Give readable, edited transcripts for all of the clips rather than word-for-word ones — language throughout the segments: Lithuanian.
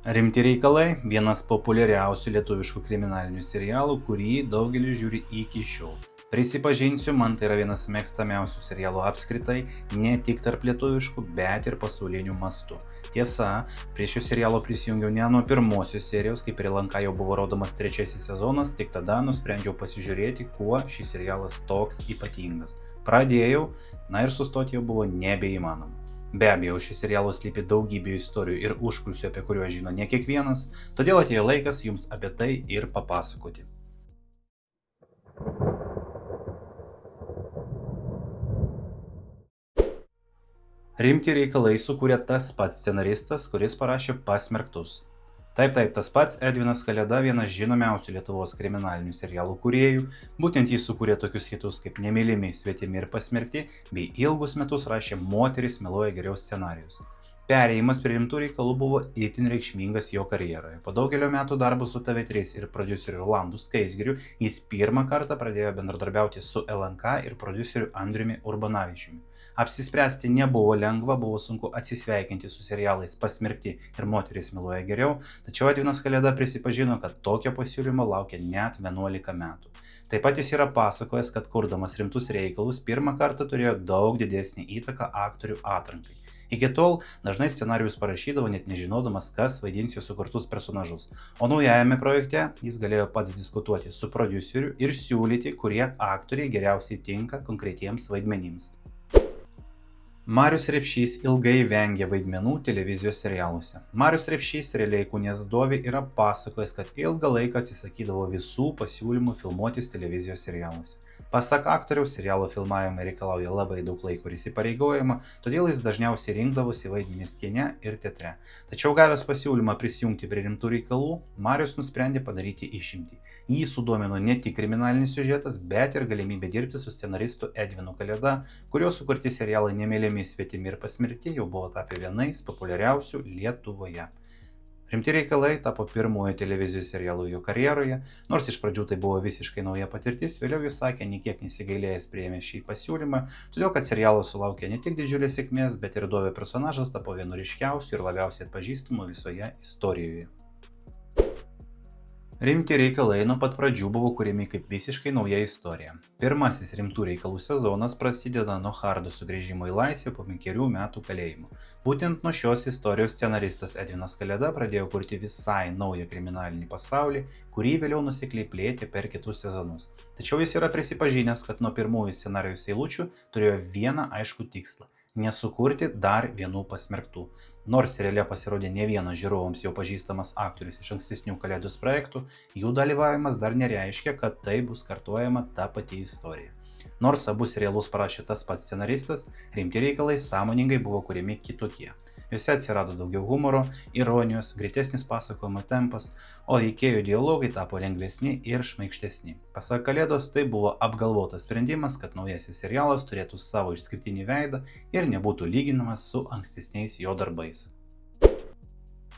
Rimti reikalai – vienas populiariausių lietuviškų kriminalinių serialų, kurį daugelis žiūri iki šiol. Prisipažinsiu, man tai yra vienas mėgstamiausių serialų apskritai, ne tik tarp lietuviškų, bet ir pasauliniu mastu. Tiesa, prie šio serialo prisijungiau ne nuo pirmosios serijos, kai prie LNK jau buvo rodomas trečiasis sezonas, tik tada nusprendžiau pasižiūrėti, kuo šis serialas toks ypatingas. Pradėjau, ir sustoti jau buvo nebeįmanoma. Be abejo, šis serialas slypi daugybė istorijų ir užkulisių, apie kuriuos žino ne kiekvienas, todėl atėjo laikas jums apie tai ir papasakoti. Rimti reikalai sukūrė tas pats scenaristas, kuris parašė Pasmerktus. Taip, tas pats Edvinas Kalėda, vienas žinomiausių Lietuvos kriminalinių serialų kūrėjų, būtent jis sukūrė tokius hitus kaip Nemylimi, Svetimi ir Pasmerkti, bei ilgus metus rašė Moteris meluoja geriau scenarijus. Perėjimas prie rimtų reikalų buvo itin reikšmingas jo karjeroje. Po daugelio metų darbo su TV3 ir prodiuseriu Rolandu Skaisgiriu jis pirmą kartą pradėjo bendradarbiauti su LNK ir prodiuseriu Andriumi Urbanavičiumi. Apsispręsti nebuvo lengva, buvo sunku atsisveikinti su serialais Pasmerkti ir Moteris meluoja geriau, tačiau Edvinas Kalėda prisipažino, kad tokio pasiūlymo laukia net 11 metų. Taip pat jis yra pasakojęs, kad kurdamas rimtus reikalus pirmą kartą turėjo daug didesnį įtaką aktorių atrankai. Iki tol dažnai scenarijus parašydavo net nežinodamas, kas vaidins jo sukurtus personažus, o naujajame projekte jis galėjo pats diskutuoti su prodiuseriu ir siūlyti, kurie aktoriai geriausiai tinka konkretiems vaidmenims. Marius Repšys ilgai vengė vaidmenų televizijos serialuose. Marius Repšys realiai kūnės Dovi yra pasakojęs, kad ilgą laiką atsisakydavo visų pasiūlymų filmuotis televizijos serialuose. Pasak aktoriaus, serialo filmavimai reikalauja labai daug laiko ir įsipareigojimo, todėl jis dažniausiai rinkdavosi vaidmenis kine ir teatre. Tačiau gavęs pasiūlymą prisijungti prie rimtų reikalų, Marius nusprendė padaryti išimtį. Jį sudomino ne tik kriminalinis siužetas, bet ir galimybė dirbti su scenaristu Edvinu Kalėda, kurio sukurti serialai Nemylimi, Svetimi ir Pasmerkti jau buvo tapę vienais populiariausių Lietuvoje. Rimti reikalai tapo pirmuoju televizijos serialu jo karjeroje, nors iš pradžių tai buvo visiškai nauja patirtis, vėliau jis sakė, nė kiek nesigailėjęs priėmė šį pasiūlymą, todėl kad serialas sulaukė ne tik didžiulės sėkmės, bet ir Dovio personažas tapo vienu ryškiausių ir labiausiai atpažįstamų visoje istorijoje. Rimti reikalai nuo pat pradžių buvo kuriami kaip visiškai nauja istorija. Pirmasis rimtų reikalų sezonas prasideda nuo Hardo sugrįžimo į laisvę po 5 metų kalėjimo. Būtent nuo šios istorijos scenaristas Edvinas Kalėda pradėjo kurti visai naują kriminalinį pasaulį, kurį vėliau nuosekliai plėtė per kitus sezonus. Tačiau jis yra prisipažinęs, kad nuo pirmųjų scenarijos eilučių turėjo vieną aiškų tikslą – nesukurti dar vienų Pasmerktų. Nors seriale pasirodė ne vienas žiūrovams jau pažįstamas aktorius iš ankstesnių Kalėdos projektų, jų dalyvavimas dar nereiškia, kad tai bus kartojama ta pati istorija. Nors abu serialus parašė tas pats scenaristas, rimti reikalai sąmoningai buvo kuriami kitokie. Juose atsirado daugiau humoro, ironijos, greitesnis pasakojimo tempas, o veikėjų dialogai tapo lengvesni ir šmaikštesni. Pasak Kalėdos, tai buvo apgalvotas sprendimas, kad naujasis serialas turėtų savo išskirtinį veidą ir nebūtų lyginamas su ankstesniais jo darbais.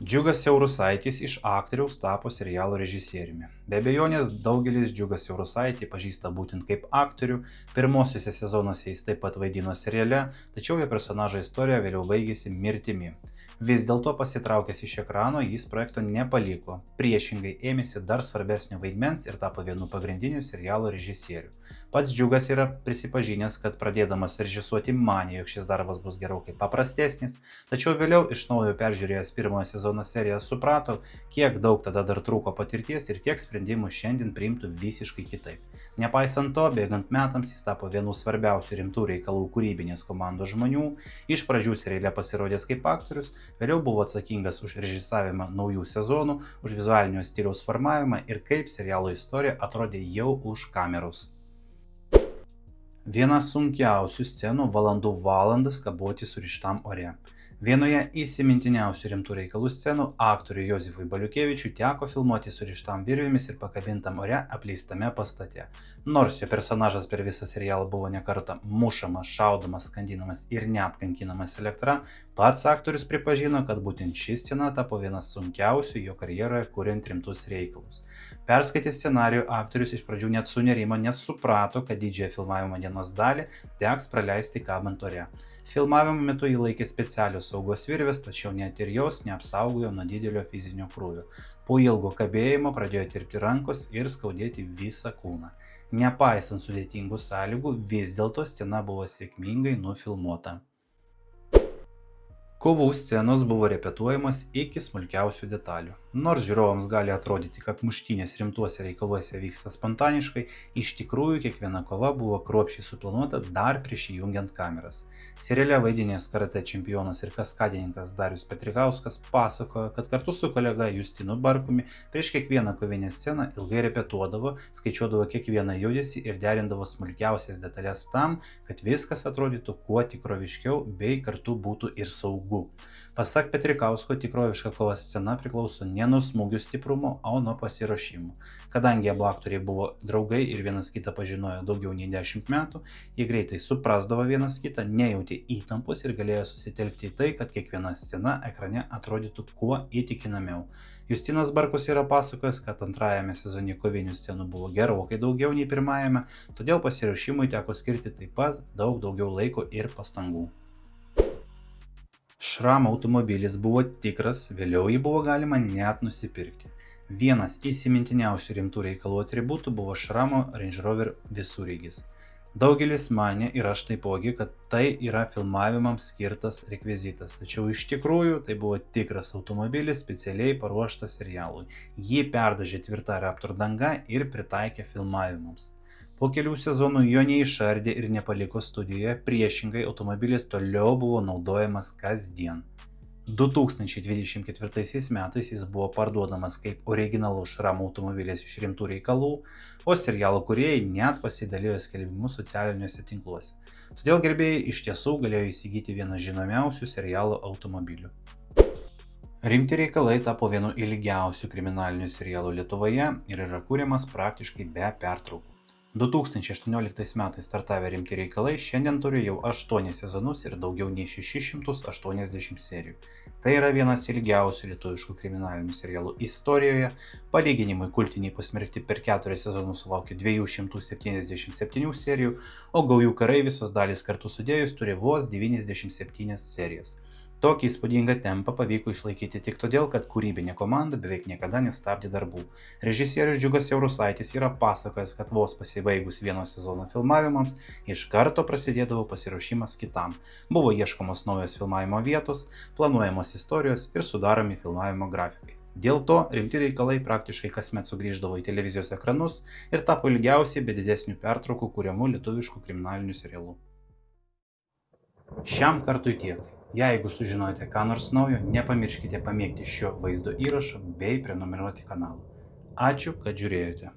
Džiugas Siaurusaitis iš aktoriaus tapo serialo režisieriumi. Be abejonės daugelis Džiugą Siaurusaitį pažįsta būtent kaip aktorių, pirmosiuose sezonuose jis taip pat vaidino seriale, tačiau jo personažo istorija vėliau baigėsi mirtimi. Vis dėlto pasitraukęs iš ekrano jis projekto nepaliko, priešingai ėmėsi dar svarbesnio vaidmens ir tapo vienu pagrindinių serialo režisierių. Pats Džiugas yra prisipažinęs, kad pradėdamas režisuoti manė, jog šis darbas bus gerokai paprastesnis, tačiau vėliau iš naujo peržiūrėjęs pirmojo sezono seriją suprato, kiek daug tada dar trūko patirties ir kiek sprendimų šiandien priimtų visiškai kitaip. Nepaisant to, bėgant metams jis tapo vienu svarbiausių rimtų reikalų kūrybinės komandos žmonių, iš pradžių seriale pasirodęs kaip aktorius, vėliau buvo atsakingas už režisavimą naujų sezonų, už vizualinio stiliaus formavimą ir kaip serialo istorija atrodė jau už kameros. Viena sunkiausių scenų valandų valandas kaboti surištam ore. Vienoje įsimintiniausių rimtų reikalų scenų aktoriui Jozefui Baliukevičiui teko filmuoti surištam virvėmis ir pakabintam ore apleistame pastate. Nors jo personažas per visą serialą buvo ne kartą mušamas, šaudomas, skandinamas ir net kankinamas elektra, pats aktorius pripažino, kad būtent ši scena tapo vienas sunkiausių jo karjeroje kuriant rimtus reikalus. Perskaitęs scenarijų, aktorius iš pradžių net sunerimo, nes suprato, kad didžiąją filmavimo dienos filmas dalį teks praleisti kabant ore. Filmavimo metu jį laikė specialios saugos virvės, tačiau net ir jos neapsaugojo nuo didelio fizinio krūvio. Po ilgo kabėjimo pradėjo tirpti rankos ir skaudėti visą kūną. Nepaisant sudėtingų sąlygų, vis dėlto scena buvo sėkmingai nufilmuota. Kovų scenos buvo repetuojamos iki smulkiausių detalių. Nors žiūrovams gali atrodyti, kad muštynės rimtuose reikaluose vyksta spontaniškai, iš tikrųjų kiekviena kova buvo kruopščiai suplanuota dar prieš įjungiant kameras. Seriale vaidinęs karate čempionas ir kaskadininkas Darius Petrikauskas pasakojo, kad kartu su kolega Justinu Barkumi prieš kiekvieną kovinę sceną ilgai repetuodavo, skaičiuodavo kiekvieną judesį ir derindavo smulkiausias detalės tam, kad viskas atrodytų kuo tikroviškiau bei kartu būtų ir saugu. Pasak Petrikausko, tikroviška kovos scena priklauso ne nuo smūgių stiprumo, o nuo pasiruošimų. Kadangi abu aktoriai buvo draugai ir vienas kitą pažinojo daugiau nei 10 metų, jie greitai suprasdavo vienas kitą, nejautė įtampos ir galėjo susitelkti į tai, kad kiekviena scena ekrane atrodytų kuo įtikinamiau. Justinas Barkus yra pasakojęs, kad antrajame sezone kovinių scenų buvo gerokai daugiau nei pirmajame, todėl pasiruošimui teko skirti taip pat daugiau laiko ir pastangų. Šram automobilis buvo tikras, vėliau jį buvo galima net nusipirkti. Vienas įsimintiniausių rimtų reikalų atributų buvo Šramo Range Rover visureigis. Daugelis manė ir aš taipogi, kad tai yra filmavimams skirtas rekvizitas, tačiau iš tikrųjų tai buvo tikras automobilis specialiai paruoštas serialui. Jį perdažė tvirta Raptor danga ir pritaikė filmavimams. Po kelių sezonų jo neišardė ir nepaliko studijoje, priešingai automobilis toliau buvo naudojamas kasdien. 2024 metais jis buvo parduodamas kaip originalus Šram automobilis iš rimtų reikalų, o serialo kūrėjai net pasidalijo skelbimu socialiniuose tinkluose. Todėl gerbėjai iš tiesų galėjo įsigyti vieną žinomiausių serialo automobilių. Rimti reikalai tapo vienu ilgiausių kriminalinių serialų Lietuvoje ir yra kuriamas praktiškai be pertraukų. 2018 metais startavę Rimti reikalai šiandien turi jau 8 sezonus ir daugiau nei 680 serijų. Tai yra vienas ilgiausių lietuviškų kriminalinių serialų istorijoje. Palyginimui kultiniai Pasmerkti per 4 sezonus sulaukė 277 serijų, o Gaujų karai visos dalys kartu sudėjus turi vos 97 serijas. Tokį įspūdingą tempą pavyko išlaikyti tik todėl, kad kūrybinė komanda beveik niekada nestabdė darbų. Režisierius Džiugas Siaurusaitis yra pasakojęs, kad vos pasibaigus vieno sezono filmavimams, iš karto prasidėdavo pasiruošimas kitam. Buvo ieškomos naujos filmavimo vietos, planuojamos istorijos ir sudaromi filmavimo grafikai. Dėl to Rimti reikalai praktiškai kasmet sugrįždavo į televizijos ekranus ir tapo ilgiausiai be didesnių pertraukų kuriamų lietuviškų kriminalinių serialų. Šiam kartui tiek. Jeigu sužinojote ką nors naujo, nepamirškite pamėgti šio vaizdo įrašo bei prenumeruoti kanalą. Ačiū, kad žiūrėjote.